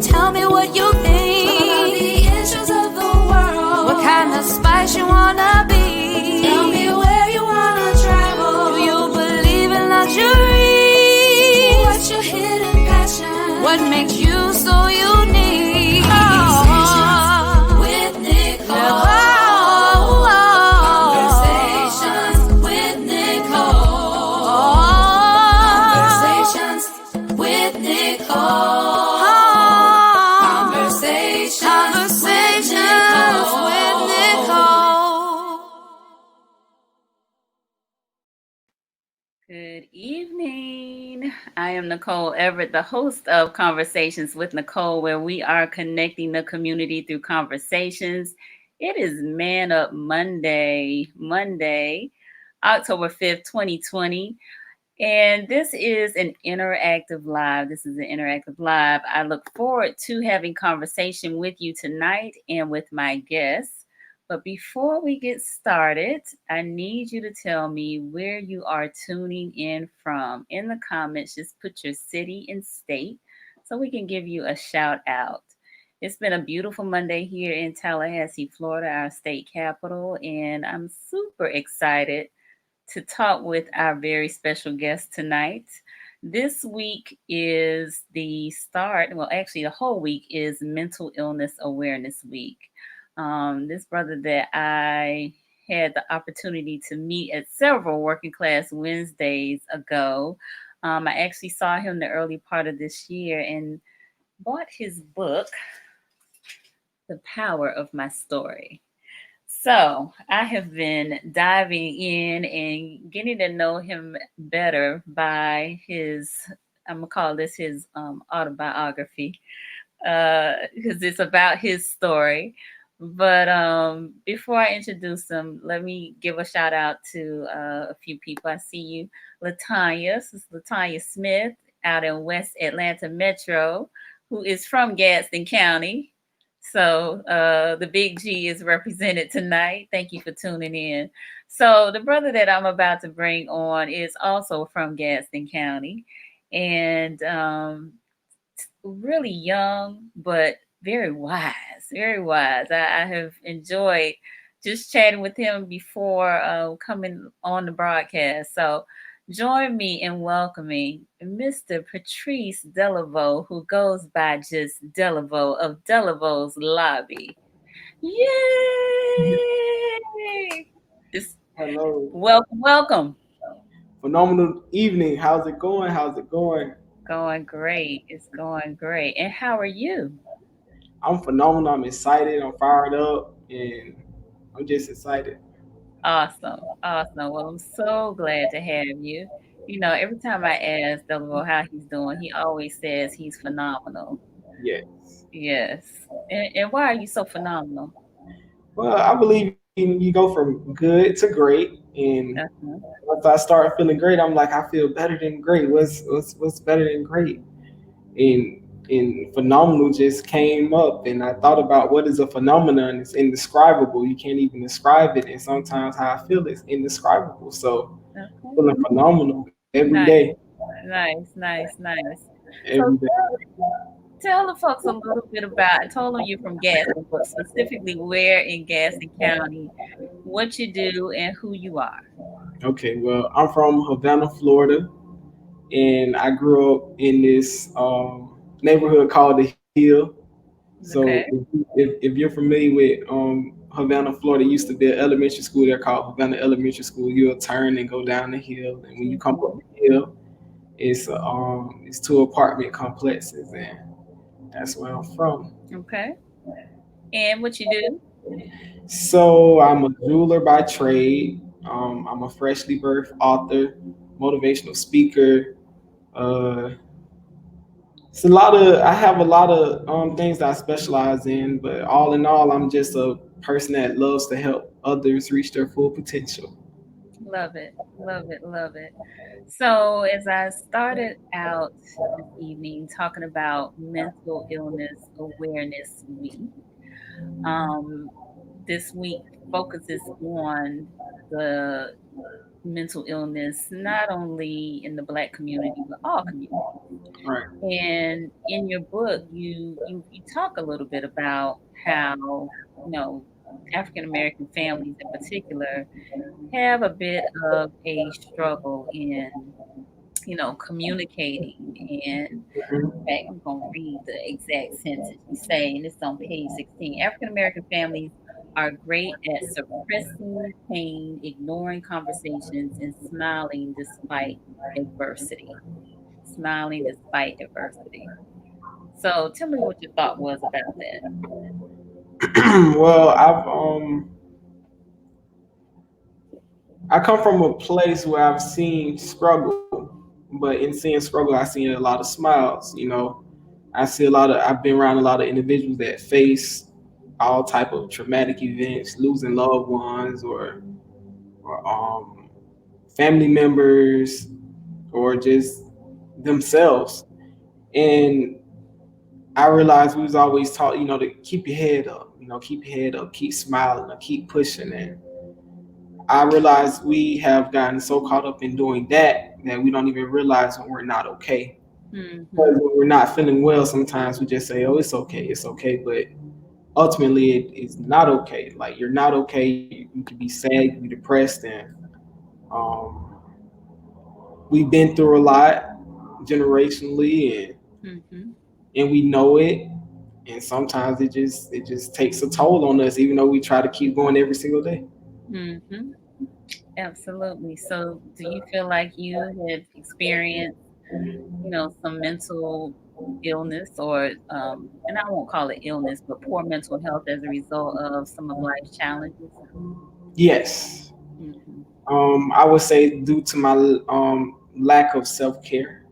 Tell me what you think about the issues of the world. What kind of spice you wanna be? Tell me where you wanna travel. Do you believe in luxury? What's your hidden passion? What makes you so unique? Conversations with Nicole. Conversations with Nicole. Conversations with Nicole. Conversations with Nicole. Good evening. I am Nicole Everett, the host of Conversations with Nicole, where we are connecting the community through conversations. It is Man Up Monday, October 5th, 2020. And this is an interactive live. I look forward to having conversation with you tonight and with my guests. But before we get started, I need you to tell me where you are tuning in from. In the comments, just put your city and state so we can give you a shout out. It's been a beautiful Monday here in Tallahassee, Florida, our state capital, and I'm super excited to talk with our very special guest tonight. This week is the start, well, actually, the whole week is Mental Illness Awareness Week. This brother that I had the opportunity to meet at several Working Class Wednesdays ago, I actually saw him the early part of this year and bought his book, The Power of My Story. So I have been diving in and getting to know him better by his, I'm gonna call this his autobiography, because it's about his story. But before I introduce him, let me give a shout out to a few people. I see you, Latanya. This is Latanya Smith out in West Atlanta Metro, who is from Gadsden County. So the big G is represented tonight. Thank you for tuning in. So the brother that I'm about to bring on is also from Gadsden County, and really young, but very wise, very wise. I have enjoyed just chatting with him before coming on the broadcast. So join me in welcoming Mr. Patrice L.Delevoe, who goes by just Delevoe of Delevoe's Lobby. Yay! Just Hello. welcome. Phenomenal evening. How's it going? How's it going? Going great. It's going great. And how are you? I'm phenomenal. I'm excited. I'm fired up. And I'm just excited. Awesome. Awesome. Well, I'm so glad to have you. You know, every time I ask Delano how he's doing, he always says he's phenomenal. Yes. Yes. And why are you so phenomenal? Well, I believe you go from good to great. And Uh-huh. once I start feeling great, I'm like, I feel better than great. What's better than great? And phenomenal just came up, and I thought about what is a phenomenon. It's indescribable. You can't even describe it. And sometimes how I feel is indescribable. So Okay. feeling phenomenal every day. Nice. Nice. So Every day. tell the folks a little bit about, I told them you're from Gaston, but specifically where in Gaston County, what you do and who you are. Okay, well, I'm from Havana, Florida, and I grew up in this neighborhood called the Hill. So Okay. if you're familiar with Havana, Florida, used to be an elementary school there called Havana Elementary School. You'll turn and go down the hill, and when you come up Mhm. the hill, it's two apartment complexes, and that's where I'm from. Okay. And what you do? So I'm a jeweler by trade. I'm a freshly birthed author, motivational speaker. Uh, it's a lot of I have a lot of things that I specialize in, but all in all, I'm just a person that loves to help others reach their full potential. Love it. Love it. So, as I started out this evening talking about Mental Illness Awareness Week, um, this week focuses on the mental illness, not only in the Black community, but all communities. Right. And in your book, you talk a little bit about how, you know, African American families in particular have a bit of a struggle in, you know, communicating. And in Mhm. fact, I'm going to read the exact sentence you say, and it's on page 16. African American families are great at suppressing pain, ignoring conversations, and smiling despite adversity. Smiling despite adversity. So tell me what your thought was about that. Well, I come from a place where I've seen struggle, but in seeing struggle, I seen a lot of smiles. You know, I've been around a lot of individuals that face all type of traumatic events, losing loved ones, or family members, or just themselves. And I realized we was always taught, to keep your head up, keep your head up, keep smiling, or keep pushing. And I realized we have gotten so caught up in doing that we don't even realize when we're not okay. Mm-hmm. Because when we're not feeling well, sometimes we just say, "Oh, it's okay, it's okay," but ultimately, it is not okay. Like you're not okay. You can be sad, you can be depressed, and um, we've been through a lot generationally, Mm-hmm. and we know it. And sometimes it just takes a toll on us, even though we try to keep going every single day. Mm-hmm. Absolutely. So do you feel like you have experienced, you know, some mental illness or and I won't call it illness, but poor mental health as a result of some of life's challenges? Yes, Mm-hmm. I would say due to my lack of self care,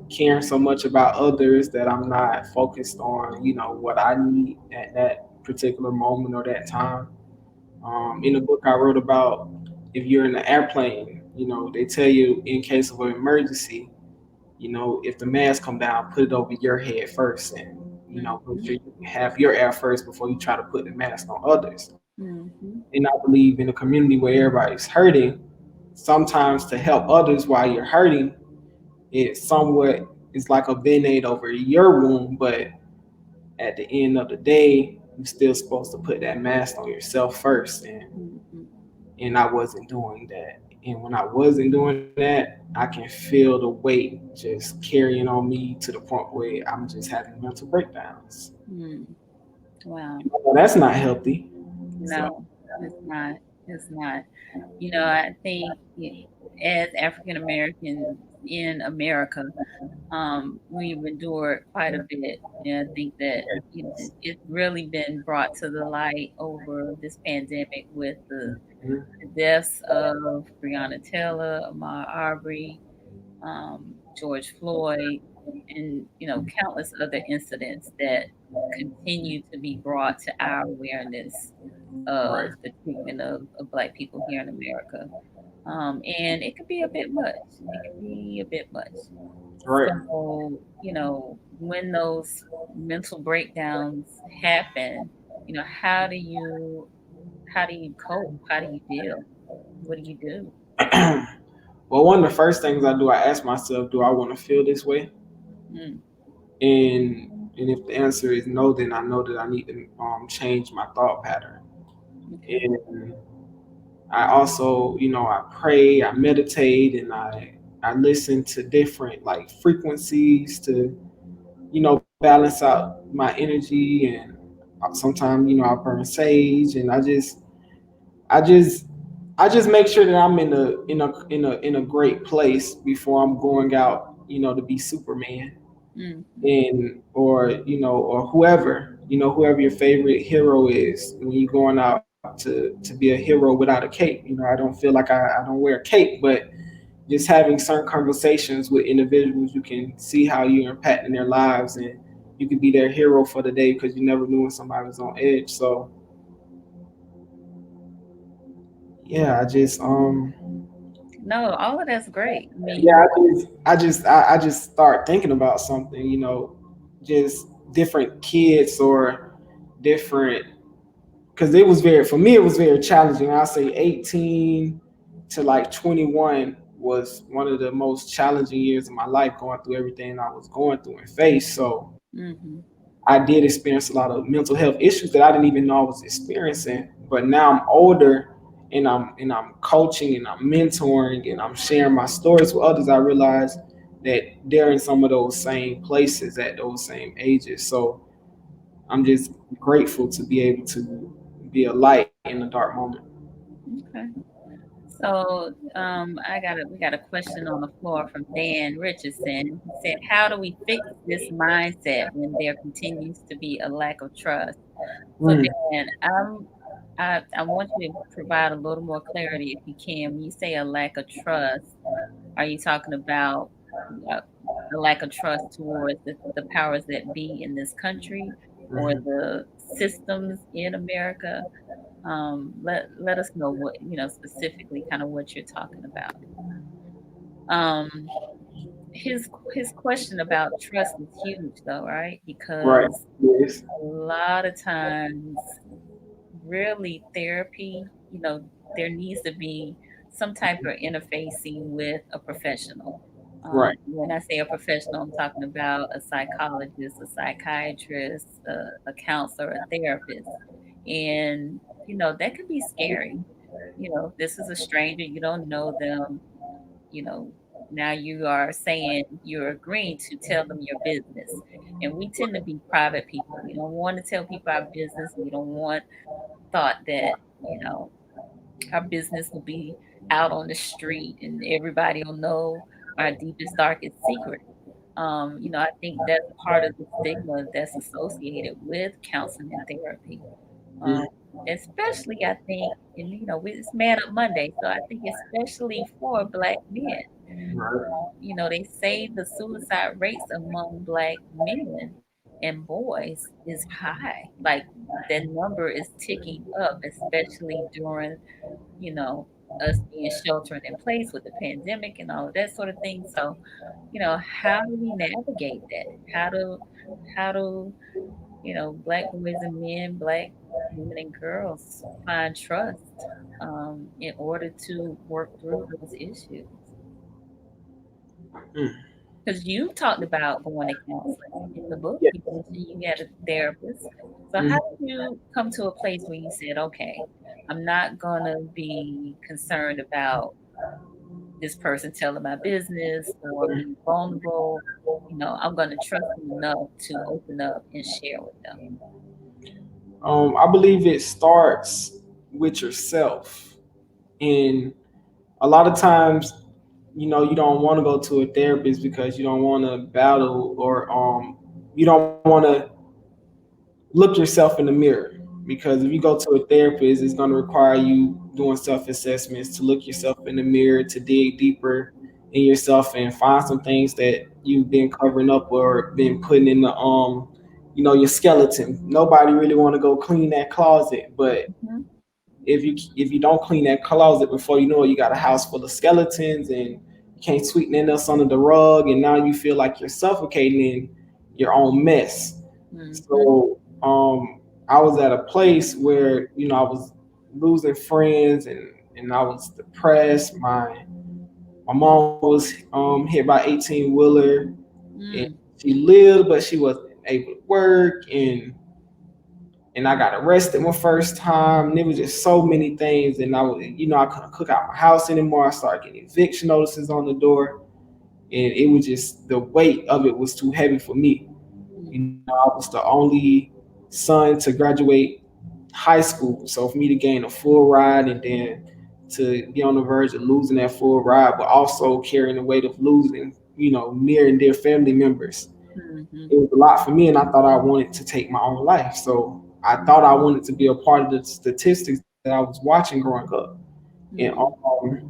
caring so much about others that I'm not focused on, what I need at that particular moment or that time. In the book I wrote about, if you're in an airplane, they tell you in case of an emergency, if the mask come down, put it over your head first, and make Mm-hmm. sure you have your air first before you try to put the mask on others. Mm-hmm. And I believe in a community where everybody's hurting, sometimes to help others while you're hurting, it somewhat is like a band-aid over your wound, but at the end of the day, you're still supposed to put that mask on yourself first. Mm-hmm. And I wasn't doing that. And when I wasn't doing that, I can feel the weight just carrying on me to the point where I'm just having mental breakdowns. Mm. Wow. Well, that's not healthy. So, No, it's not. It's not. You know, I think as African Americans in America, we've endured quite a bit. And I think that, you know, it's really been brought to the light over this pandemic with the deaths of Breonna Taylor, Ahmaud Arbery, George Floyd, and, you know, countless other incidents that continue to be brought to our awareness right, of the treatment of Black people here in America. And it could be a bit much. It could be a bit much. right. So, you know, when those mental breakdowns happen, you know, how do you cope? How do you deal? What do you do? Well, one of the first things I do, I ask myself, do I want to feel this way? Mm, And if the answer is no, then I know that I need to change my thought pattern. okay. And I also, I pray, I meditate, and I listen to different like frequencies to, balance out my energy. And sometimes, I burn sage, and I just I just make sure that I'm in a great place before I'm going out, to be Superman, Mm, and or whoever your favorite hero is when you're going out to be a hero without a cape. I don't feel like I don't wear a cape, but just having certain conversations with individuals, you can see how you're impacting their lives, and you can be their hero for the day because you never knew when somebody was on edge. So yeah, no, all of that's great. I mean, I just start thinking about something, just different kids or different, because it was very, for me, it was very challenging. I say 18 to like 21 was one of the most challenging years of my life, going through everything I was going through and faced. So Mm-hmm. I did experience a lot of mental health issues that I didn't even know I was experiencing. But now I'm older, and I'm coaching and I'm mentoring and I'm sharing my stories with others. I realize that they're in some of those same places at those same ages. So I'm just grateful to be able to be a light in a dark moment. Okay. So we got a question on the floor from Dan Richardson. He said, "How do we fix this mindset when there continues to be a lack of trust?" So Mm, Dan, I want you to provide a little more clarity if you can. When you say a lack of trust, are you talking about uh, a lack of trust towards the powers that be in this country or mhm. the systems in America? Let us know what, specifically kind of what you're talking about. Um, his question about trust is huge though, right? Right. Because Yes. a lot of times, really therapy, there needs to be some type of interfacing with a professional. Right. When I say a professional, I'm talking about a psychologist, a psychiatrist, a counselor, a therapist. And, that can be scary. This is a stranger, you don't know them, you know, now you are saying you're agreeing to tell them your business. And we tend to be private people. We don't want to tell people our business. We don't want thought that, you know, our business will be out on the street and everybody will know our deepest, darkest secret. I think that's part of the stigma that's associated with counseling and therapy. Um, Mhm. Especially, I think, and it's Man Up Monday, so I think especially for Black men, Right. they say the suicide rates among Black men and boys is high. Like that number is ticking up, especially during, you know, us being sheltering in place with the pandemic and all of that sort of thing. So, how do we navigate that? How do Black boys and men, Black women and girls find trust in order to work through those issues? Mm. Because you talked about going to counseling in the book. Yes. You mentioned you had a therapist. So how Mhm. did you come to a place where you said, okay, I'm not gonna be concerned about this person telling my business or being vulnerable. I'm gonna trust them enough to open up and share with them. I believe it starts with yourself. And a lot of times, you don't want to go to a therapist because you don't want to battle, or you don't want to look yourself in the mirror. Because if you go to a therapist, it's going to require you doing self assessments to look yourself in the mirror, to dig deeper in yourself and find some things that you've been covering up or been putting in the your skeleton. Nobody really want to go clean that closet, but Mhm. if you don't clean that closet, before you know it, you got a house full of skeletons, and you can't sweep nothing else under the rug, and now you feel like you're suffocating in your own mess. Mhm. So I was at a place where I was losing friends, and I was depressed. My mom was hit by 18 wheeler, and Mm. she lived, but she wasn't able to work, and I got arrested my first time. And it was just so many things, and I couldn't cook out my house anymore. I started getting eviction notices on the door, and it was just the weight of it was too heavy for me. I was the only son to graduate high school, so for me to gain a full ride and then to be on the verge of losing that full ride, but also carrying the weight of losing, near and dear family members, Mhm. it was a lot for me, and I thought I wanted to take my own life. So I thought I wanted to be a part of the statistics that I was watching growing up, and Mhm.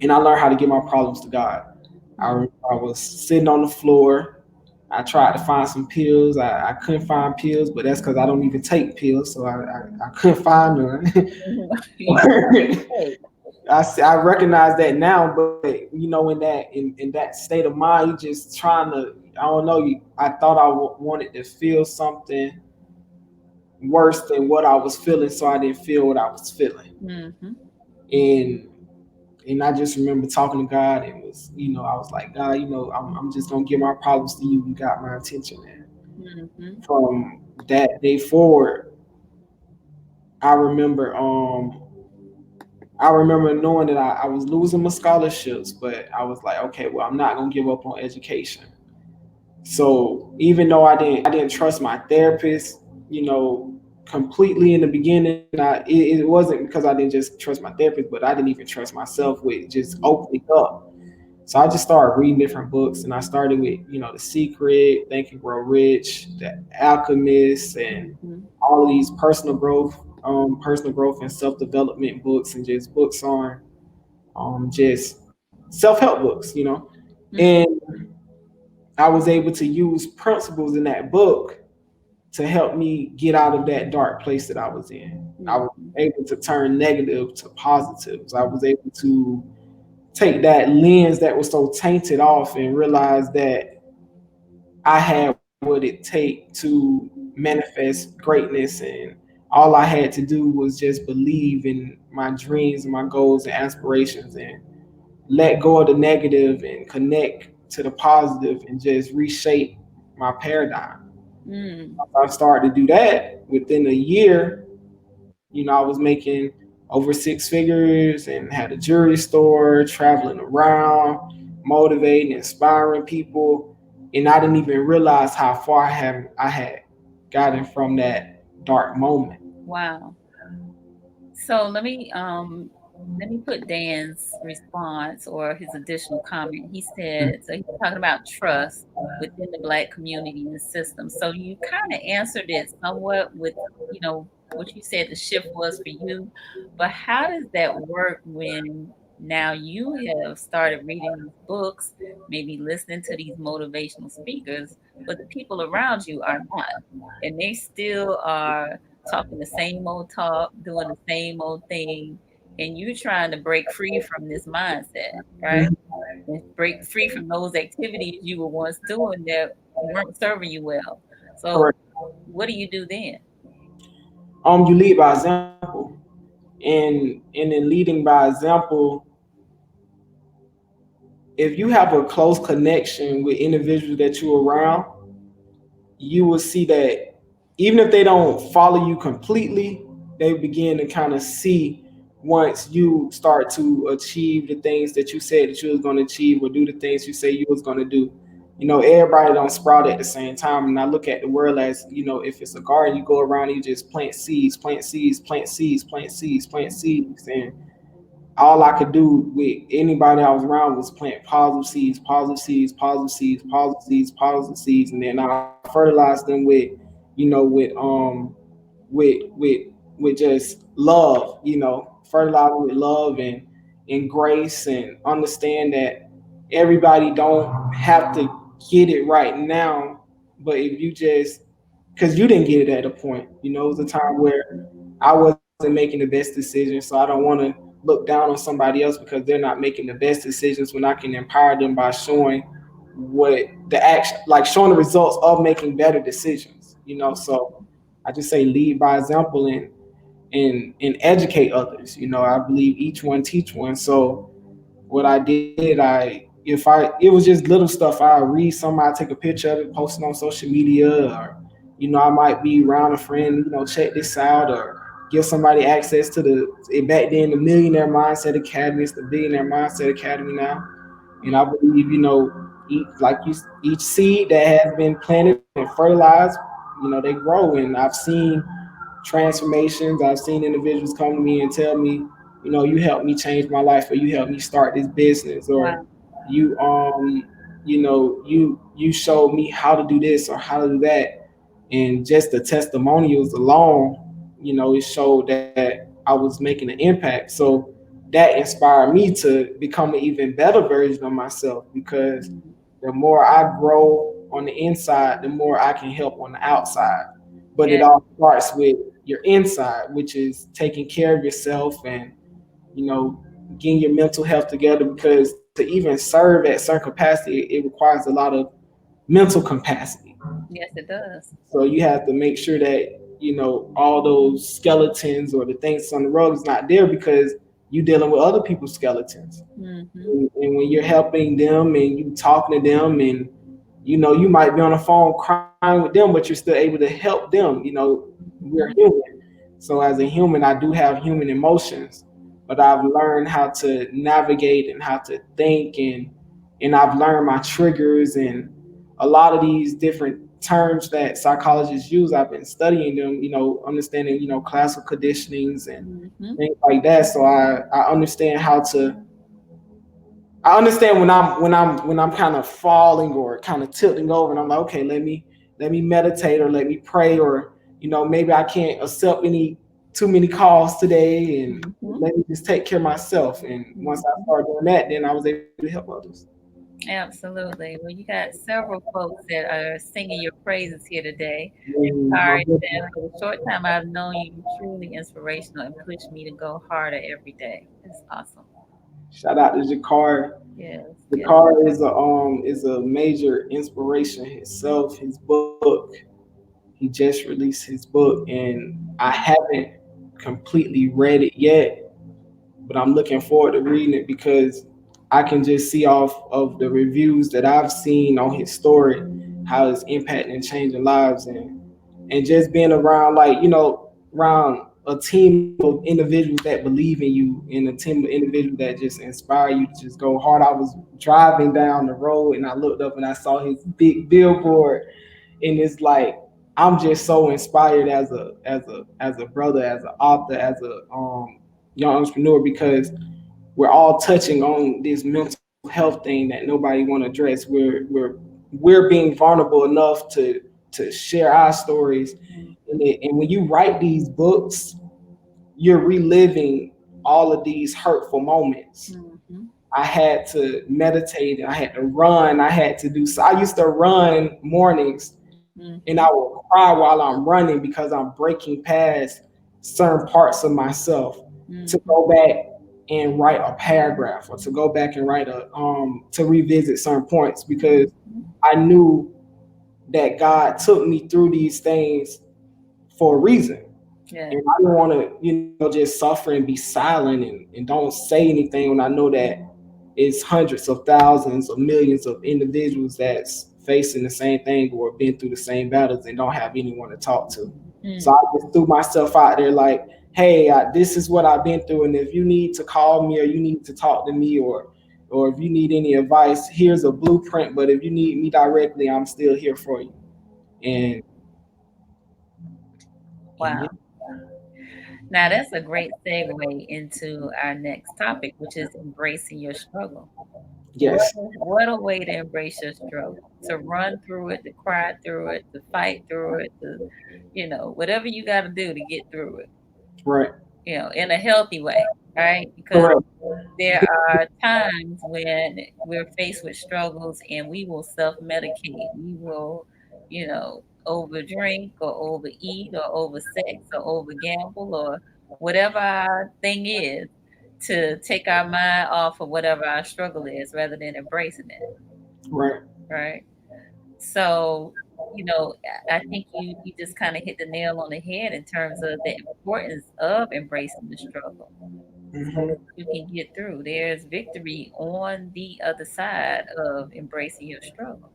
and I learned how to give my problems to God. Mhm. I was sitting on the floor. I tried to find some pills. I couldn't find pills, but that's because I don't even take pills, so I couldn't find none. Mhm. You right. I recognize that now, but in that state of mind, you just trying to. I don't know. I thought I wanted to feel something worse than what I was feeling, so I didn't feel what I was feeling. Mhm. And And I just remember talking to God and I was like, God, I'm just gonna give my problems to you. You got my attention. And Mm-hmm. from that day forward, I remember I remember knowing that I was losing my scholarships, but I was like, okay, well, I'm not gonna give up on education. So even though I didn't trust my therapist, completely in the beginning, it wasn't because I didn't just trust my therapist, but I didn't even trust myself with just opening up. So I just started reading different books, and I started with The Secret, Think and Grow Rich, The Alchemist, and Mm-hmm. all of these personal growth and self development books, and just books on just self help books. And Mm-hmm. I was able to use principles in that book to help me get out of that dark place that I was in. I was Mm-hmm. able to turn negative to positives. I was able to take that lens that was so tainted off and realize that I had what it take to manifest greatness, and all I had to do was just believe in my dreams and my goals and aspirations and let go of the negative and connect to the positive and just reshape my paradigm. Mm. I started to do that within a year. I was making over six figures and had a jewelry store, traveling around, motivating, inspiring people, and I didn't even realize how far I had gotten from that dark moment. Wow. So let me put Dan's response or his additional comment. He said, so he's talking about trust within the Black community and the system. So you kind of answered it somewhat with, what you said the shift was for you. But how does that work when now you have started reading these books, maybe listening to these motivational speakers, but the people around you are not, and they still are talking the same old talk, doing the same old thing, and you trying to break free from this mindset, right? Mhm. And break free from those activities you were once doing that weren't serving you well. So Correct. what do you do then? You lead by example, and in leading by example, if you have a close connection with individuals that you're around, you will see that even if they don't follow you completely, they begin to kind of see once you start to achieve the things that you said that you was going to achieve or do the things you say you was going to do. Everybody don't sprout at the same time. And I look at the world as, if it's a garden, you go around and you just plant seeds, plant seeds, plant seeds, plant seeds, plant seeds. And all I could do with anybody I was around was plant positive seeds, positive seeds, positive seeds, positive seeds, positive seeds, and then I fertilize them with, you know, with with just love, fertilize them with love and grace, and understand that everybody don't have to get it right now, but if you just because you didn't get it at a point, it was a time where I wasn't making the best decisions, so I don't want to look down on somebody else because they're not making the best decisions when I can empower them by showing what the action, like showing the results of making better decisions. So I just say lead by example and educate others. I believe each one teach one. So what I did, it was just little stuff. I read something, I take a picture of it, post it on social media, or I might be around a friend, check this out, or give somebody access to back then the Millionaire Mindset Academy. It's the Billionaire Mindset Academy now, and I believe each seed that has been planted and fertilized, they grow, and I've seen transformations. I've seen individuals come to me and tell me, you helped me change my life, or you helped me start this business, or Wow. you you showed me how to do this or how to do that. And just the testimonials alone, it showed that I was making an impact. So that inspired me to become an even better version of myself, because Mm. the more I grow on the inside, the more I can help on the outside. But it Yeah. all starts with your inside, which is taking care of yourself and, you know, getting your mental health together, because to even serve at certain capacity, it requires a lot of mental capacity. Yes, it does. So you have to make sure that, all those skeletons or the things on the road is not there, because you dealing with other people's skeletons. Mm-hmm. And when you're helping them and you talking to them, and you might be on the phone crying with them, but you're still able to help them. We're Mm-hmm. human. So as a human, I do have human emotions, but I've learned how to navigate and how to think, and I've learned my triggers and a lot of these different terms that psychologists use. I've been studying them, understanding, classical conditionings and Mm-hmm. things like that. So I understand how to I understand when I'm kind of falling or kind of tilting over, and I'm like, okay, let me meditate or let me pray, or maybe I can't accept any too many calls today, and Mm-hmm. let me just take care of myself. And once I Mm-hmm. started doing that, then I was able to help others. Absolutely. Well, you got several folks that are singing your praises here today. My Encouraged goodness. them. For the short time I've known you, you're truly inspirational and push me to go harder every day. It's awesome. Shout out to Jakar. Yes, yes. Jakar is a major inspiration himself. His book, he just released his book, and I haven't completely read it yet, but I'm looking forward to reading it because I can just see off of the reviews that I've seen on his story how it's impacting and changing lives, and just being around, like, around a team of individuals that believe in you, and a team of individuals that just inspire you to just go hard. I was driving down the road and I looked up and I saw his big billboard, and it's like I'm just so inspired as a brother, as an author, as a young entrepreneur, because we're all touching on this mental health thing that nobody want to address. We're being vulnerable enough to share our stories, and when you write these books, you're reliving all of these hurtful moments. Mm-hmm. I had to meditate. I had to run. I had to do. So I used to run mornings, and I Mm-hmm. will cry while I'm running because I'm breaking past certain parts of myself to Mm-hmm. go back and write a paragraph, or to go back and write a to revisit certain points, because Mm-hmm. I knew that God took me through these things for a reason. Yeah. And I don't want to, just suffer and be silent, and don't say anything when I know that it's hundreds of thousands of millions of individuals that's facing the same thing or been through the same battles and don't have anyone to talk to. So Mm. I just threw myself out there like, hey, this is what I've been through, and if you need to call me, or you need to talk to me, or if you need any advice, here's a blueprint. But if you need me directly, I'm still here for you. And and yeah, Wow. Now that's a great segue into our next topic, which is embracing your struggle. yes, What a way to embrace your struggle. To run through it, to cry through it, to fight through it, to, whatever you got to do to get through it, right, in a healthy way, right? Because correct, there are times when we're faced with struggles and we will self medicate. We will, over drink or overeat or over sex or over gamble or whatever our thing is to take our mind off of whatever our struggle is rather than embracing it, right. right? So, I think you just kind of hit the nail on the head in terms of the importance of embracing the struggle so that Hmm. you can get through. There's victory on the other side of embracing your struggle.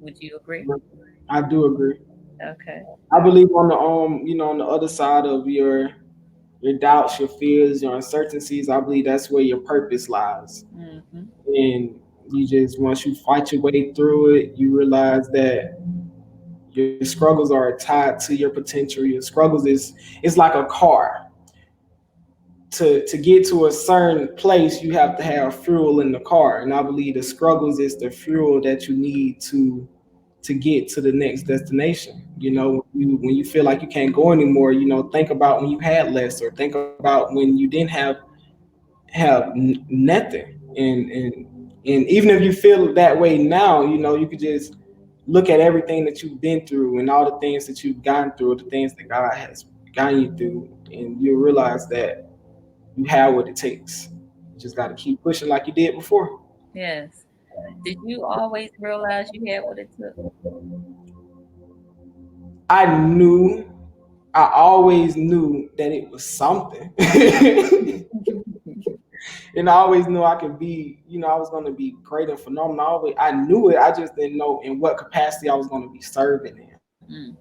Would you agree? I do agree. Okay. I believe on the on the other side of your doubts, your fears, your uncertainties, I believe that's where your purpose lies. Mm-hmm. And you just, once you fight your way through it, you realize that your struggles are tied to your potential. Your struggles is it's like a car. To get to a certain place, you have to have fuel in the car, and I believe the struggles is the fuel that you need to get to the next destination. When you feel like you can't go anymore, think about when you had less, or think about when you didn't have nothing. And even if you feel that way now, you could just look at everything that you've been through and all the things that you've gone through, the things that God has gotten you through, and you'll realize that you have what it takes. You just got to keep pushing like you did before. Yes. Did you always realize you had what it took? I knew, I always knew that it was something. And I always knew I could be, I was going to be great and phenomenal. I knew it. I just didn't know in what capacity I was going to be serving in. Mhm.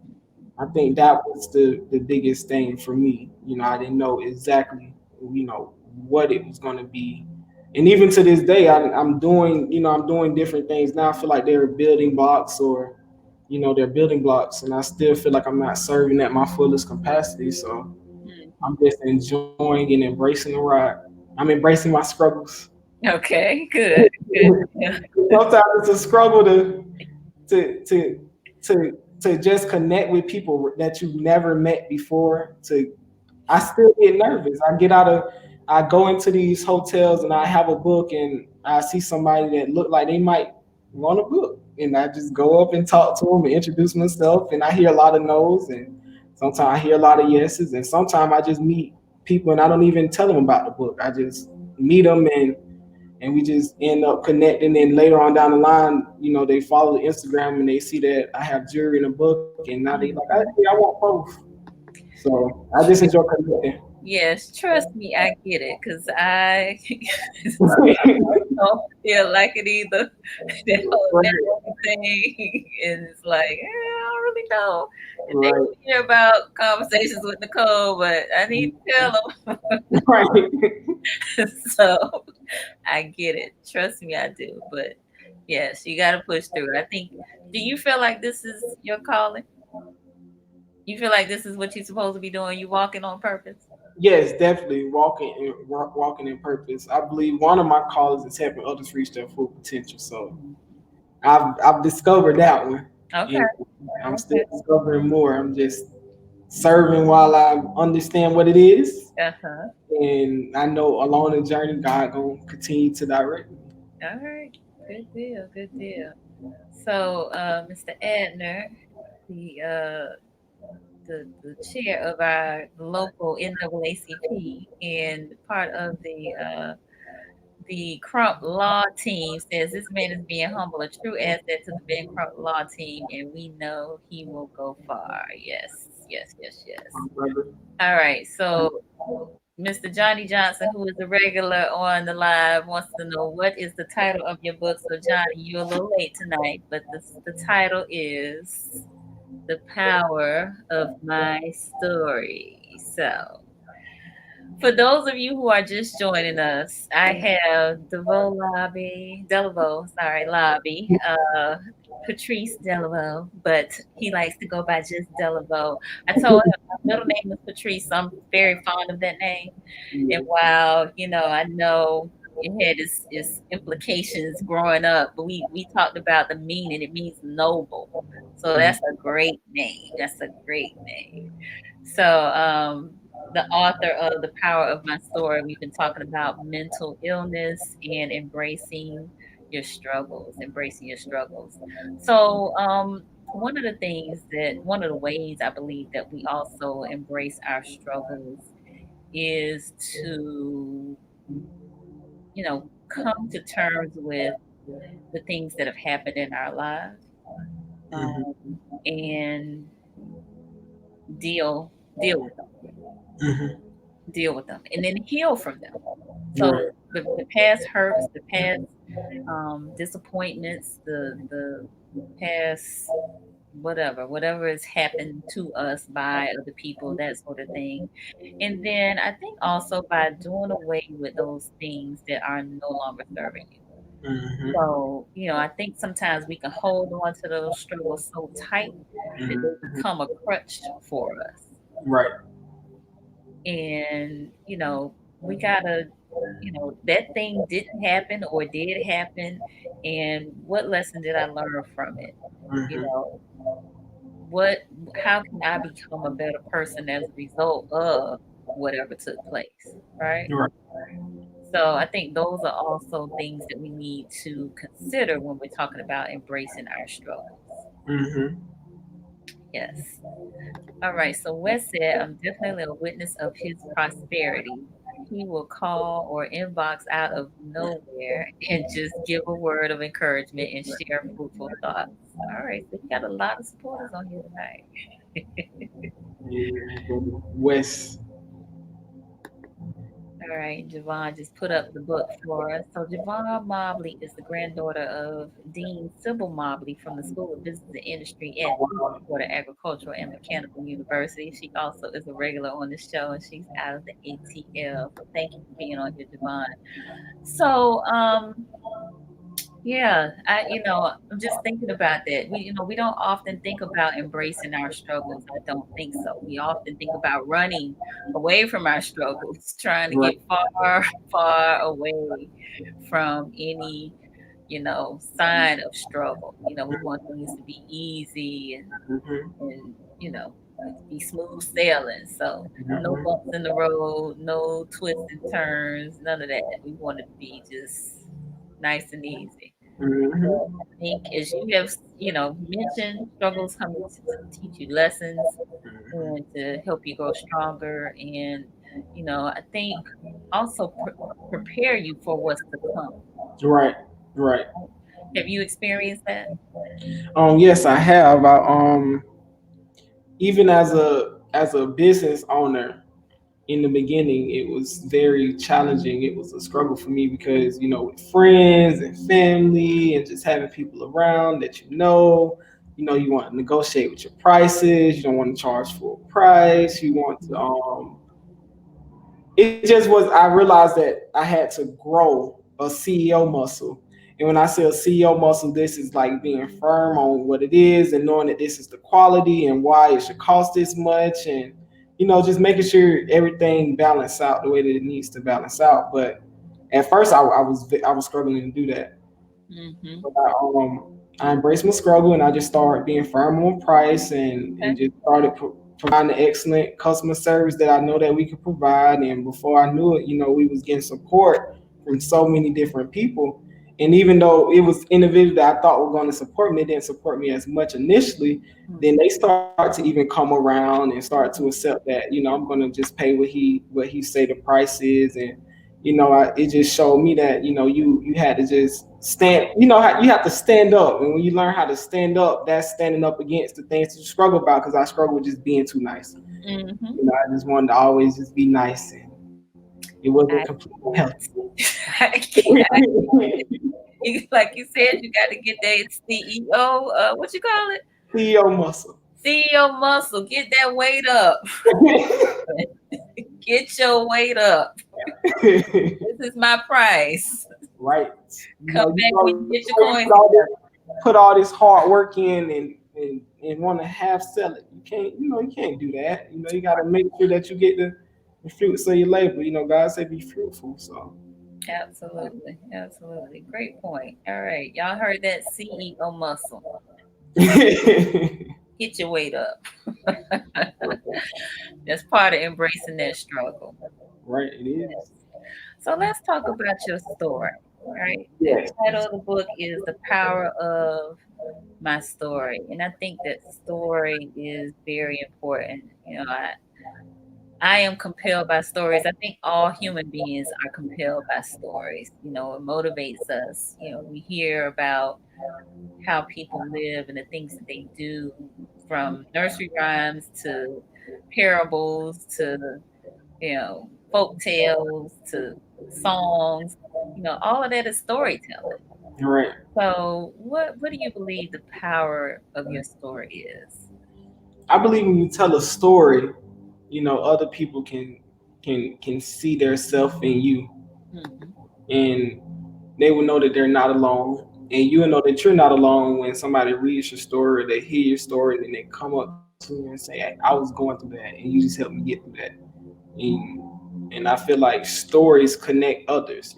I think that was the biggest thing for me. I didn't know exactly, what it was going to be. And even to this day, I'm doing, I'm doing different things now. I feel like they're building blocks, or, they're building blocks, and I still feel like I'm not serving at my fullest capacity. So I'm Mhm. just enjoying and embracing the ride. I'm embracing my struggles. Okay, good, good. Yeah. Sometimes it's a struggle to to to just connect with people that you've never met before. I still get nervous. I go into these hotels and I have a book and I see somebody that look like they might want a book, and I just go up and talk to them and introduce myself, and I hear a lot of no's, and sometimes I hear a lot of yeses, and sometimes I just meet people and I don't even tell them about the book. I just meet them, and we just end up connecting. And later on down the line, they follow the Instagram and they see that I have jewelry in a book, and now they like, hey, I want both. So I just enjoy connecting. Yes, trust me, I get it because I don't feel like it either. That whole Right, networking thing, and it's like, I don't really know. And they right, hear about conversations with Nicole, but I need to tell right. them. So I get it. Trust me, I do. But yes, you got to push through it. I think. Do you feel like this is your calling? You feel like this is what you're supposed to be doing? You walking on purpose? Yes, definitely walking in purpose. I believe one of my callers is helping others reach their full potential. So I've discovered that one, Okay. and I'm still Okay. discovering more. I'm just serving while I understand what it is, Uh huh. and I know along the journey, God gonna continue to direct me. All right. Good deal. Good deal. So, Mr. Adner, the the chair of our local NAACP and part of the Crump Law team, says this man is being humble, a true asset to the Ben Crump Law team, and we know he will go far. Yes, yes, yes, yes. Brother. All right. So, Mr. Johnny Johnson, who is a regular on the live, wants to know what is the title of your book. So, Johnny, you're a little late tonight, but the title is The Power of My Story. So, for those of you who are just joining us, I have Lobby, Patrice Delevoe, but he likes to go by just Delevoe. I told him my middle name is Patrice, so I'm very fond of that name. And while, I know it had its implications growing up, but we talked about the meaning. It means noble. So that's a great name. That's a great name. So, the author of The Power of My Story, we've been talking about mental illness and embracing your struggles. So, one of the ways I believe that we also embrace our struggles is to, come to terms with the things that have happened in our lives, Mm-hmm. um, and deal with them, Mm-hmm. and then heal from them. So Right. the past hurts, the past disappointments, the past whatever has happened to us by other people, that sort of thing. And then I think also by doing away with those things that are no longer serving you. Mm-hmm. So, I think sometimes we can hold on to those struggles so tight that they Mm-hmm. become a crutch for us. Right. And, we gotta, that thing didn't happen or did happen. And what lesson did I learn from it? You Mm-hmm. know, what, how can I become a better person as a result of whatever took place? Right. Right. So I think those are also things that we need to consider when we're talking about embracing our struggles. Mm-hmm. Yes. All right. So Wes said, I'm definitely a witness of his prosperity. He will call or inbox out of nowhere and just give a word of encouragement and share fruitful thoughts. All right. So you got a lot of supporters on here tonight. Yeah, West. All right, Javon just put up the book for us. So Javon Mobley is the granddaughter of Dean Sybil Mobley from the School of Business and Industry at Florida Agricultural and Mechanical University. She also is a regular on the show, and she's out of the ATL. So thank you for being on here, Javon. So, yeah, I'm just thinking about that. We don't often think about embracing our struggles. I don't think so. We often think about running away from our struggles, trying to Right. get far, far away from any, sign of struggle. We want things to be easy Mhm. and be smooth sailing. So no Mhm. bumps in the road, no twists and turns, none of that. We want it to be just nice and easy. But Mhm. I think as you have, mentioned, struggles come to teach you lessons and to help you grow stronger. And, I think also prepare you for what's to come. Right. Right. Have you experienced that? Yes, I have. Even as a business owner, in the beginning, it was very challenging. It was a struggle for me because, with friends and family and just having people around that you want to negotiate with your prices. You don't want to charge full price. You want to it just was, I realized that I had to grow a CEO muscle. And when I say a CEO muscle, this is like being firm on what it is and knowing that this is the quality and why it should cost this much, and just making sure everything balance out the way that it needs to balance out. But at first I was struggling to do that. Mm-hmm. But I embraced my struggle and I just started being firm on price, and Okay. just started providing the excellent customer service that I know that we could provide. And before I knew it, we was getting support from so many different people. And even though it was individuals that I thought were going to support me, they didn't support me as much initially. Then they start to even come around and start to accept that I'm going to just pay what he say the price is. And it just showed me that you had to just stand. You have to stand up, and when you learn how to stand up, that's standing up against the things that you struggle about. Because I struggle with just being too nice. Mm-hmm. I just wanted to always just be nice, and it wasn't I completely healthy. can't. I can't. Like you said, you got to get that CEO. What you call it? CEO muscle. CEO muscle. Get that weight up. Get your weight up. This is my price. Right. Come You back when probably you get your put coins all together. this hard work in, and want to half sell it. You can't. You can't do that. You got to make sure that you get the fruits of your labor. God said be fruitful. So. Absolutely. Absolutely. Great point. All right. Y'all heard that CEO muscle. Get your weight up. That's part of embracing that struggle. Right, it Yes. is. So let's talk about your story. Right. The Yes. title of the book is The Power of My Story. And I think that story is very important. I am compelled by stories. I think all human beings are compelled by stories. It motivates us. We hear about how people live and the things that they do, from nursery rhymes to parables to, folk tales to songs. All of that is storytelling. Right. So, what do you believe the power of your story is? I believe when you tell a story, other people can see their self in you, Hmm. and they will know that they're not alone. And you will know that you're not alone when somebody reads your story or they hear your story and they come up to you and say, "Hey, I was going through that, and you just helped me get through that." And I feel like stories connect others.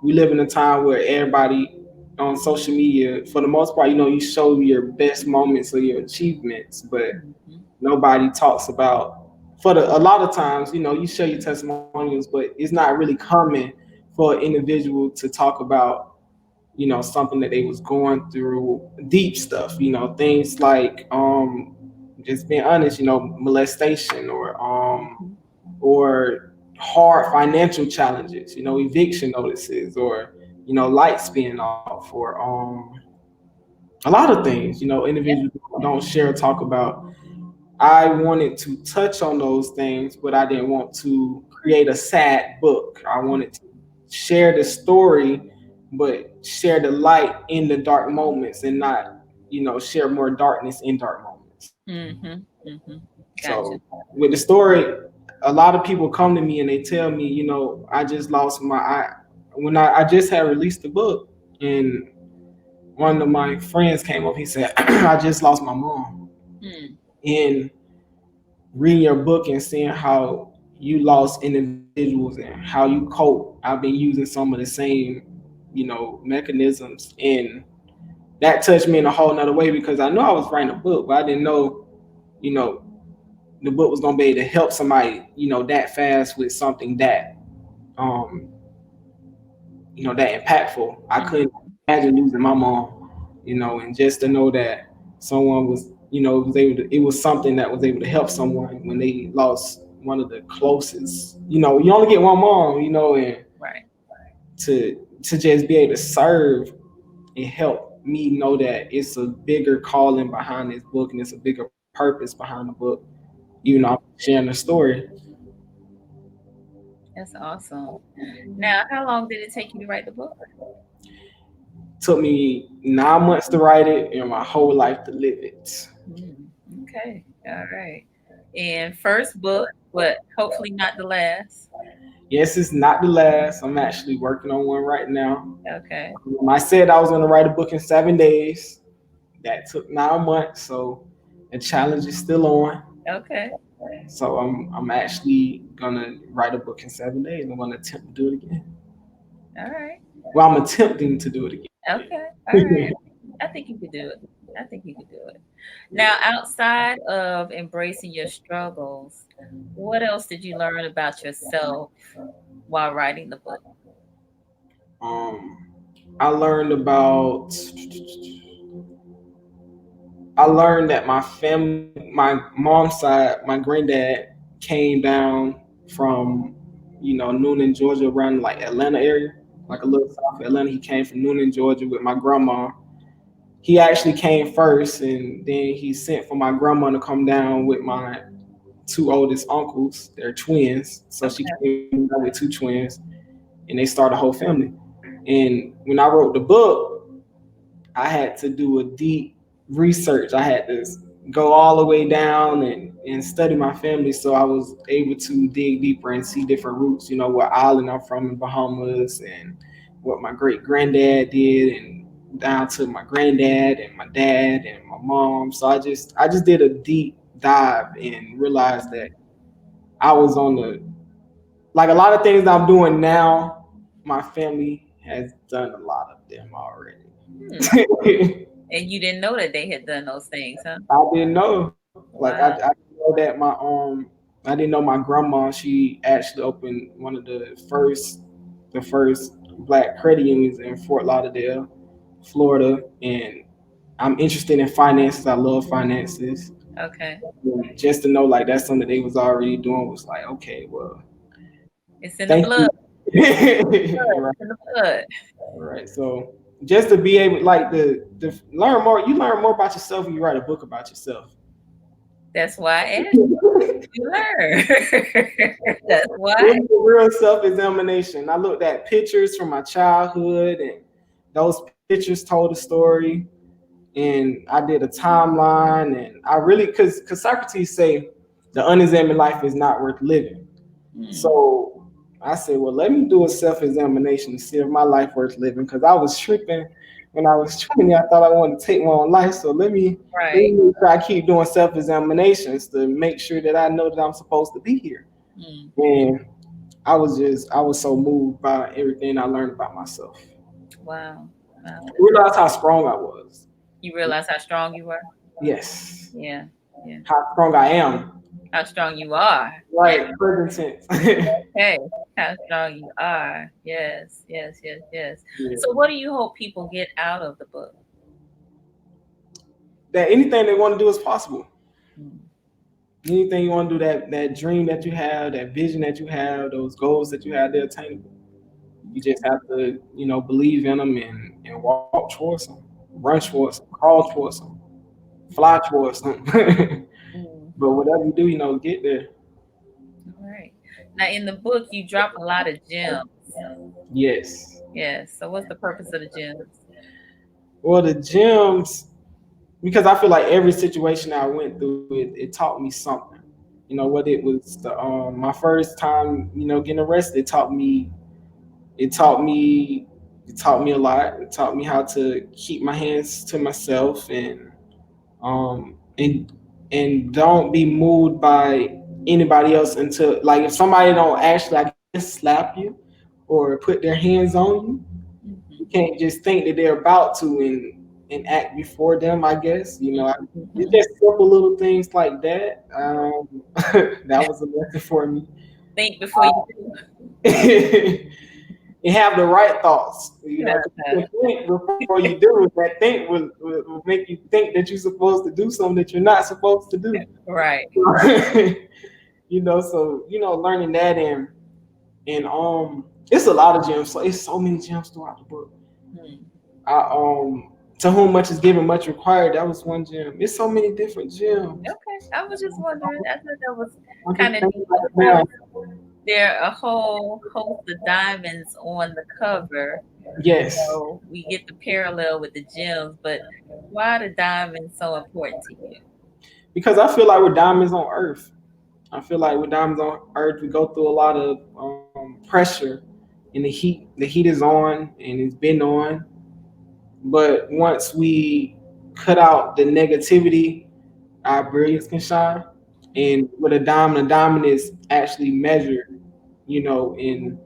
We live in a time where everybody on social media, for the most part, you show your best moments or your achievements, but Hmm. nobody talks about. A lot of times, you share your testimonials, but it's not really common for an individual to talk about something that they was going through, deep stuff, things like just being honest, molestation, or hard financial challenges, eviction notices, or lights being off, or a lot of things, Yeah. individuals don't share or talk about. I wanted to touch on those things, but I didn't want to create a sad book. I wanted to share the story, but share the light in the dark moments and not, share more darkness in dark moments. Mm-hmm. Mm-hmm. Gotcha. So with the story, a lot of people come to me and they tell me, I just lost when I just had released the book, and one of my friends came up, he said, I just lost my mom. Mm. And reading your book and seeing how you lost individuals and how you cope, I've been using some of the same, mechanisms. And that touched me in a whole nother way, because I know I was writing a book, but I didn't know, you know, the book was gonna be able to help somebody, that fast with something that um, that impactful. I couldn't imagine losing my mom, and just to know that someone was, was able to, it was something that was able to help someone when they lost one of the closest. You only get one mom, and Right. to just be able to serve and help me know that it's a bigger calling behind this book, and it's a bigger purpose behind the book, even though I'm sharing the story. That's awesome. Now, how long did it take you to write the book? Took me 9 months to write it and my whole life to live it. Mm, okay. All right. And first book, but hopefully not the last. Yes, it's not the last. I'm actually working on one right now. Okay. I said I was going to write a book in 7 days. That took 9 months, so the challenge is still on. Okay. So I'm actually gonna write a book in 7 days. I'm gonna attempt to do it again. All right. Well, I'm attempting to do it Okay. All right. I think you could do it. I think you could do it. Now, outside of embracing your struggles, what else did you learn about yourself while writing the book? um, I learned about. I learned that my family, my mom's side, my granddad came down from, Noonan, Georgia, around like Atlanta area, like a little south of Atlanta. He came from Noonan, Georgia, with my grandma. He actually came first, and then he sent for my grandma to come down with my two oldest uncles. They're twins, so she Okay. came down with two twins, and they started a whole family. And when I wrote the book, I had to do a deep research. I had to go all the way down and study my family, so I was able to dig deeper and see different roots, what island I'm from in Bahamas, and what my great granddad did, and down to my granddad and my dad and my mom. So I just did a deep dive and realized that I was on the, like, a lot of things that I'm doing now, my family has done a lot of them already. Hmm. And you didn't know that they had done those things, huh? I didn't know. Like I Wow. didn't know that I didn't know my grandma. She actually opened one of the first black credit unions in Fort Lauderdale, Florida, and I'm interested in finances. I love finances. Okay. And just to know, like, that's something they was already doing, was like, okay, well, It's in the thank blood. you. Right, It's in the blood. right. So just to be able, like, the learn more, you learn more about yourself when you write a book about yourself. That's why I asked you to learn. That's It why. was a real self-examination. I looked at pictures from my childhood, and those pictures told a story. And I did a timeline, and I really, because Socrates say the unexamined life is not worth living. Mm, So I said, well, let me do a self-examination to see if my life worth living. Because I was tripping when I was 20. I thought I wanted to take my own life. So let me right. make sure I keep doing self-examinations to make sure that I know that I'm supposed to be here. Mm, And I was so moved by everything I learned about myself. wow. Wow. I realized how strong I was. You realize how strong you were? Yes. Yeah. Yeah. How strong I am. How strong you are. Yeah. Right. Present tense. Hey, how strong you are. Yes. Yes. Yes. Yes. Yeah. So, what do you hope people get out of the book? That anything they want to do is possible. Mm, Anything you want to do, that dream that you have, that vision that you have, those goals that you have, they're attainable. You just have to, believe in them and walk towards them, run towards them, crawl towards them, fly towards them. mm. But whatever you do, get there. All right. Now, in the book, you drop a lot of gems. Yes. Yes. So, what's the purpose of the gems? Well, the gyms, because I feel like every situation I went through, it taught me something. Whether it was my first time, getting arrested, it taught me, it taught me a lot. It taught me how to keep my hands to myself um, and and don't be moved by anybody else until, like, if somebody don't actually, I guess, slap you or put their hands on you, you Mm-hmm. can't just think that they're about to and act before them. I guess it's Mm-hmm. just simple little things like that. That was a lesson for me. Think before you do. And have the right thoughts, 'cause you Yeah. can think before you do it. That think will make you think that you're supposed to do something that you're not supposed to do. Right. So learning that, and it's a lot of gems. So it's so many gems throughout the book. Hmm. To whom much is given, much required. That was one gem. It's so many different gems. Okay. I was just wondering. I thought that was I'm just kind of thinking neat. about Of it course, now. there are a whole host of diamonds on the cover. Yes, So we get the parallel with the gems, but why are the diamonds so important to you? because I feel like we're diamonds on Earth. I feel like with diamonds on Earth, we go through a lot of pressure, and the heat. The heat is on, and it's been on. But once we cut out the negativity, our brilliance can shine. And with a diamond is actually measured, in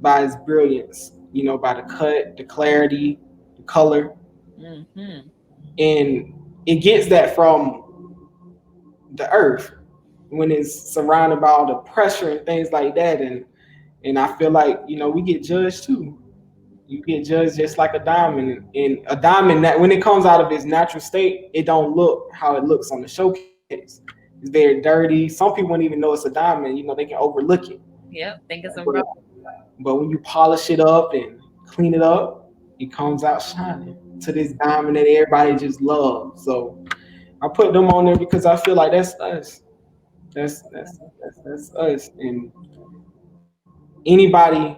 by its brilliance. By the cut, the clarity, the color, Mm-hmm. and it gets that from the Earth when it's surrounded by all the pressure and things like that. And I feel like we get judged too. You get judged just like a diamond. And a diamond, that when it comes out of its natural state, it don't look how it looks on the showcase. It's very dirty. Some people wouldn't even know it's a diamond. They can overlook it. Yep. Think it's a But rough. but when you polish it up and clean it up, it comes out shining to this diamond that everybody just loves. So I put them on there because I feel like that's us. That's us. And anybody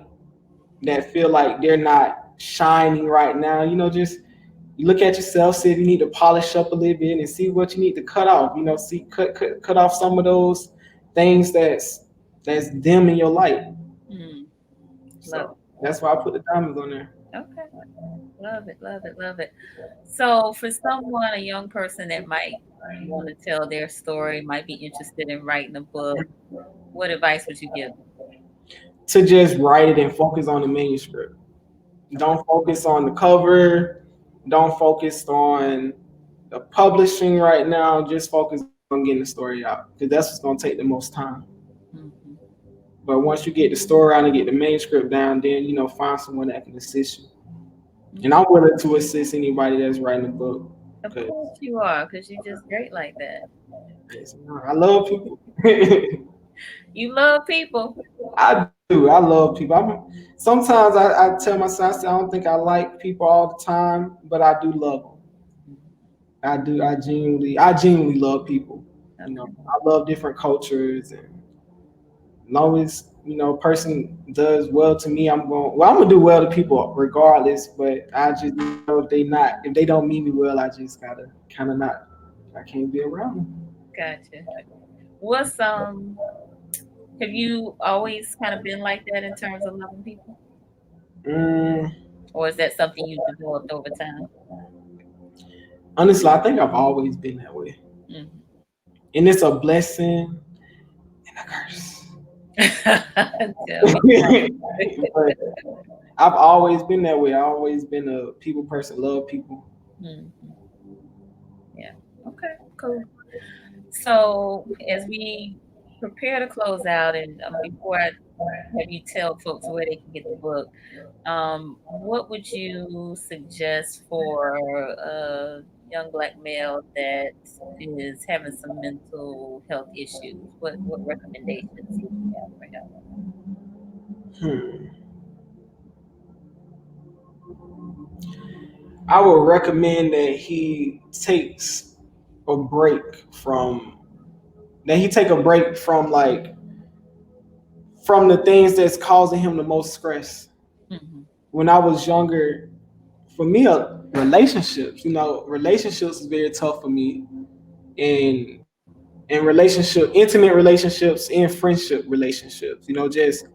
that feel like they're not shining right now, just you look at yourself, see if you need to polish up a little bit and see what you need to cut off. See cut off some of those things that's dim in your light. Mm, love So that's why I put the diamonds on there. it. Okay. Love it. Love it. Love it. So, for someone, a young person that might want to tell their story, might be interested in writing a book, what advice would you give them? To just write it and focus on the manuscript. Okay. Don't focus on the cover. Don't focus on the publishing right now. Just focus on getting the story out because that's what's going to take the most time. Hmm. But once you get the story out and get the manuscript down, then find someone that can assist you. And I'm willing to assist anybody that's writing a book Of because course you are, because you're just great like that. I love people. You love people. I do. I love people. Sometimes I tell myself, I don't think I like people all the time, but I do love them. I do. I genuinely love people. Okay. I love different cultures, and as long as a person does well to me, I'm gonna do well to people regardless. But I just know if they don't mean me well, I just gotta kind of not. I can't be around them. Gotcha. What's have you always kind of been like that in terms of loving people? Mm, Or is that something you developed over time? honestly, I think I've always been that way, Hmm. and it's a blessing and a curse. Tell me. But I've always been that way. I've always been a people person, love people. Hmm. Yeah. Okay. Cool. So as we prepare to close out, and before I have you tell folks where they can get the book, what would you suggest for a young black male that is having some mental health issues? What recommendations would you have for him? Hmm. I would recommend that he takes a break from that he take a break from like from the things that's causing him the most stress. Mm-hmm. When I was younger, for me, relationships, relationships is very tough for me. And intimate relationships and friendship relationships, just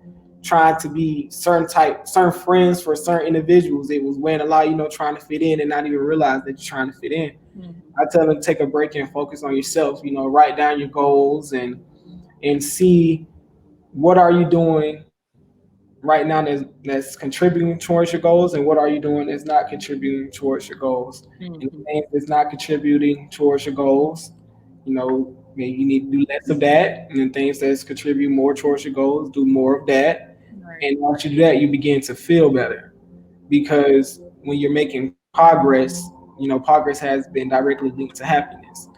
trying to be certain friends for certain individuals. It was when a lot, trying to fit in and not even realize that you're trying to fit in. Mm-hmm. I tell them to take a break and focus on yourself, write down your goals and see what are you doing right now that's contributing towards your goals, and what are you doing that's not contributing towards your goals. And the Mm-hmm. things that's not contributing towards your goals, maybe you need to do less of that, and then things that's contribute more towards your goals, do more of that. Right. And once you do that, you begin to feel better, because when you're making progress, progress has been directly linked to happiness.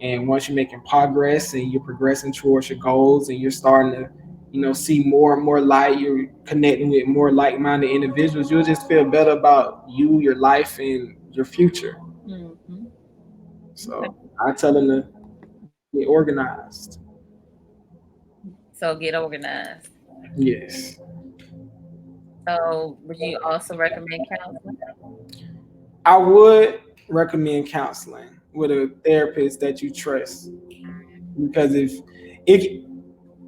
And once you're making progress and you're progressing towards your goals and you're starting to, see more and more light, you're connecting with more like-minded individuals, you'll just feel better about you, your life, and your future. Mm-hmm. Okay. So I tell them to get organized. So get organized. Yes. So would you also recommend counseling? I would recommend counseling with a therapist that you trust, because if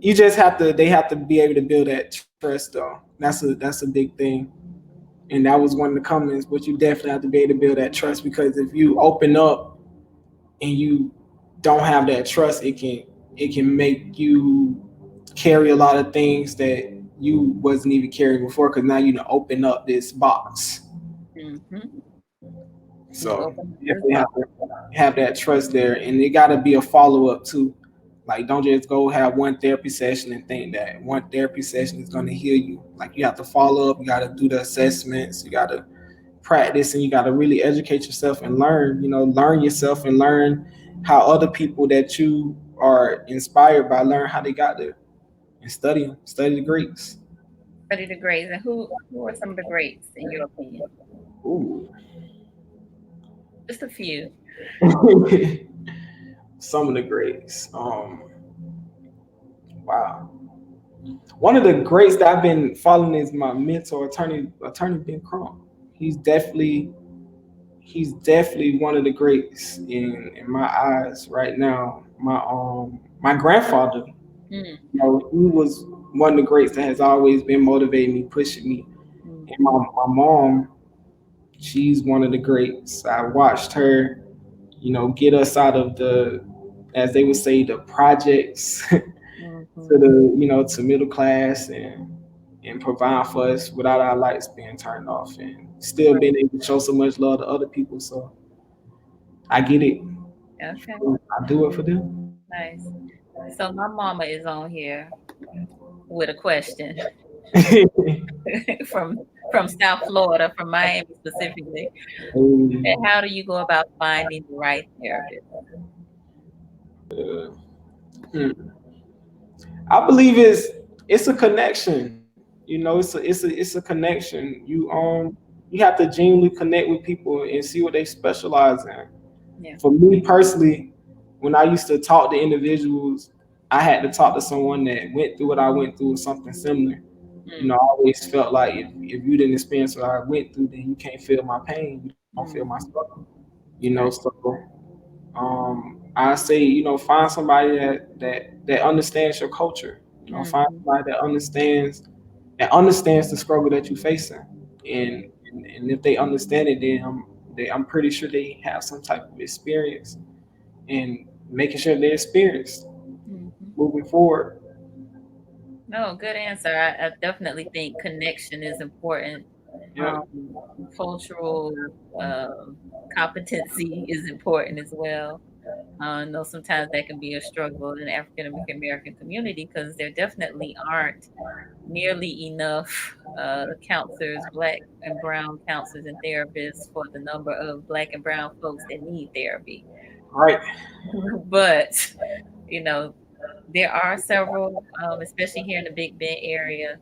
you just have to they have to be able to build that trust, though. That's a big thing. And that was one of the comments, but you definitely have to be able to build that trust, because if you open up and you don't have that trust, it can make you carry a lot of things that you wasn't even carrying before, because now open up this box. Mm-hmm. You So open you this definitely have box. to have that trust there, and it got to be a follow up too. Like, don't just go have one therapy session and think that one therapy session is going to heal you. Like, you have to follow up. You got to do the assessments. You got to practice, and you got to really educate yourself and learn. Learn yourself and learn how other people that you are inspired by learn how they got there, and study the Greeks. Study the grades. And who are some of the greats in your opinion? Ooh. Just a few. Some of the Greeks. Wow. One of the greats that I've been following is my mentor, attorney Ben Crump. He's definitely he's definitely one of the greats in my eyes right now. My grandfather, Mm, he was one of the greats that has always been motivating me, pushing me. And mm, my mom, she's one of the greats. I watched her, get us out of the, as they would say, the projects to mm-hmm. to middle class, and provide for us without our lights being turned off, and still Right. being able to show so much love to other people. So I get it. Okay. I do it for them. Nice. So my mama is on here with a question from South Florida, from Miami specifically. And how do you go about finding the right therapist? Hmm. I believe it's a connection. It's a connection. You have to genuinely connect with people and see what they specialize in. Yeah. For me personally, when I used to talk to individuals, I had to talk to someone that went through what I went through or something similar. I Mm, always felt like if you didn't experience what I went through, then you can't feel my pain. You don't feel my mm, struggle. right. So I say, find somebody that understands your culture. Find Mm-hmm. somebody that understands the struggle that you're facing, and if they understand it, then I'm pretty sure they have some type of experience, and making sure they're experienced Mm-hmm. moving forward. No, good answer. I definitely think connection is important. Yeah, Um, Cultural competency is important as well. I know sometimes that can be a struggle in the African American community because there definitely aren't nearly enough counselors, black and brown counselors and therapists for the number of black and brown folks that need therapy. right. But, you know, there are several, especially here in the Big Bend area.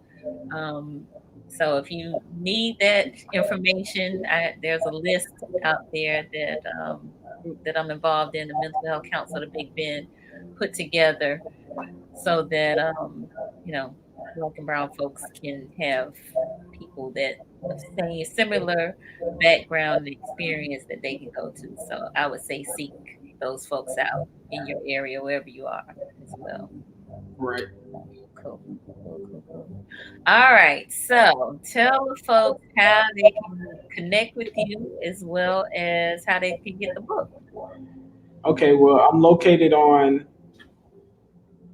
Um, so if you need that information, there's a list out there that group that I'm involved in, the Mental Health Council of the Big Bend, put together so that you know Black and brown folks can have people that of same similar background and experience that they can go to. So I would say seek those folks out in your area, wherever you are, as well. Right. Cool, cool, cool, cool. All right. So tell the folks how they can connect with you as well as how they can get the book. Okay. Well, I'm located on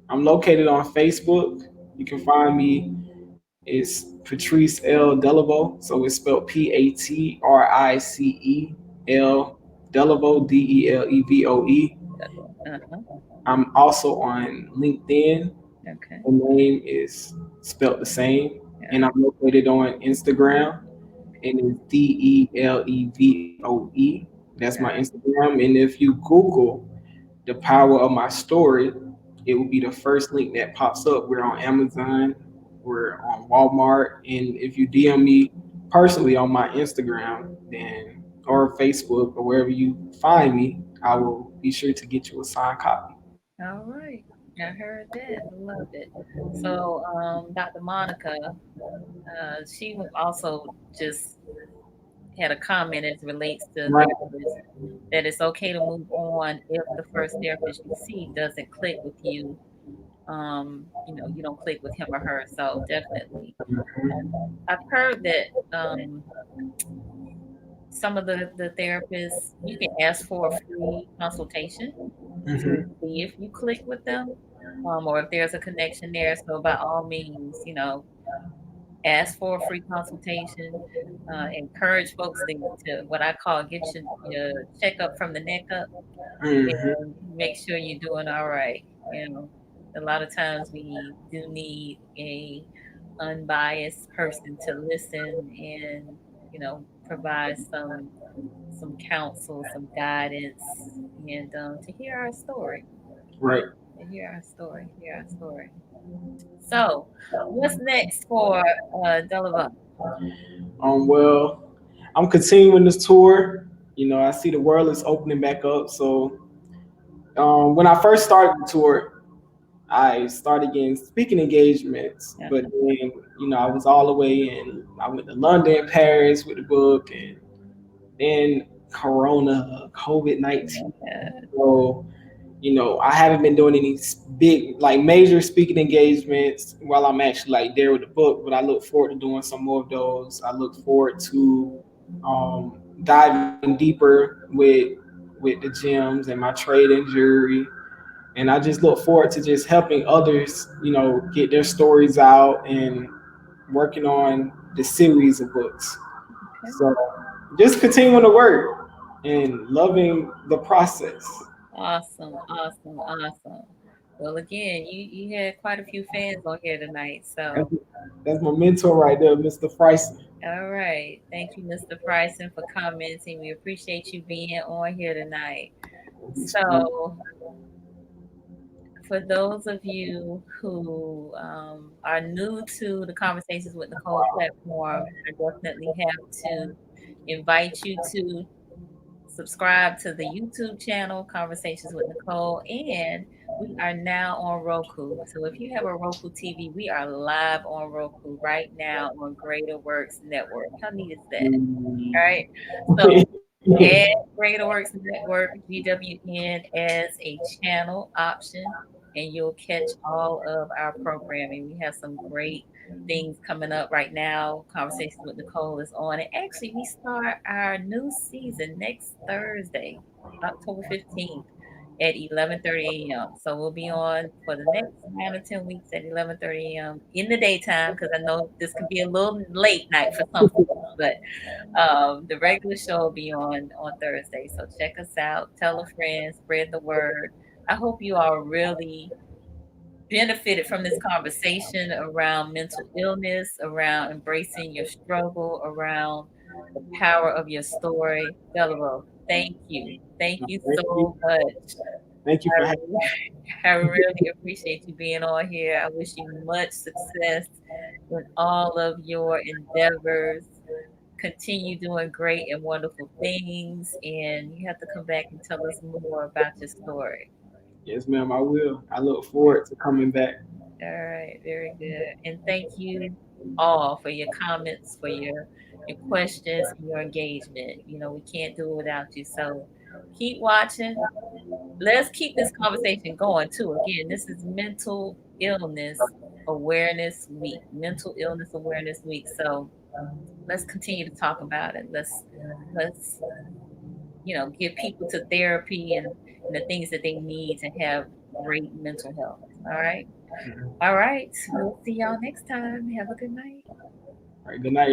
Facebook. You can find me. It's Patrice L.Delevoe. So it's spelled Patrice L. Delevoe. Uh-huh. I'm also on LinkedIn. Okay. The name is spelled the same. Yeah. And I'm located on Instagram, and it's Delevoe. That's my Got Instagram. And if you Google the power of my story, it will be the first link that pops up. We're on Amazon, we're on Walmart, and if you DM me personally on my Instagram, then or Facebook or wherever you find me, I will be sure to get you a signed copy. All right. I heard that. I love it. So, Dr. Monica, she also just had a comment as it relates to Right. therapists that it's okay to move on if the first therapist you see doesn't click with you. You don't click with him or her. So definitely. And I've heard that some of the therapists you can ask for a free consultation to Mhm. see if you click with them, or if there's a connection there. So by all means, ask for a free consultation. Encourage folks to what I call get your checkup from the neck up Mhm. and make sure you're doing all right. You know, a lot of times we do need a unbiased person to listen and provide some counsel, some guidance, and to hear our story. Right. To hear our story. Hear our story. So, what's next for Delavan? Well, I'm continuing this tour. I see the world is opening back up. So, when I first started the tour, I started getting speaking engagements, but Uh-huh. then I was all the way in. I went to London, Paris with the book, and then Corona, COVID-19. Uh, So I haven't been doing any big like major speaking engagements while I'm actually like there with the book, but I look forward to doing some more of those. I look forward to diving deeper with the gyms and my trade and jury, and I just look forward to just helping others, get their stories out and working on the series of books. okay. So just continuing to work and loving the process. Awesome, awesome, awesome. Well, again, you had quite a few fans on here tonight. That's, So, that's my mentor right there, Mr. Bryson. all right. Thank you, Mr. Bryson, for commenting. We appreciate you being on here tonight. So, for those of you who are new to the Conversations with Nicole platform, I definitely have to invite you to subscribe to the YouTube channel, Conversations with Nicole, and we are now on Roku. So if you have a Roku TV, we are live on Roku right now on Greater Works Network. How neat is that? All right. So add Greater Works Network GWN as a channel option, and you'll catch all of our programming. We have some great things coming up right now. Conversations with Nicole is on. And actually, we start our new season next Thursday, October 15th at 11:30 a.m. So we'll be on for the next 9 or 10 weeks at 11:30 a.m. in the daytime because I know this can be a little late night for some folks, but the regular show will be on Thursday. So check us out. Tell a friend. Spread the word. I hope you all really benefited from this conversation around mental illness, around embracing your struggle, around the power of your story. Delaro, thank you. Thank you Thank you. so much. Thank you I, for having re- I really appreciate you being on here. I wish you much success in all of your endeavors. Continue doing great and wonderful things, and you have to come back and tell us more about your story. Yes, ma'am, I will. I look forward to coming back. All right, very good. And thank you all for your comments, for your questions, and your engagement. You know, we can't do it without you. So keep watching. Let's keep this conversation going too. Again, this is Mental Illness Awareness Week. Mental Illness Awareness Week. So let's continue to talk about it. Let's give people to therapy and the things that they need to have great mental health. All right. All right. We'll see y'all next time. Have a good night. All right, good night.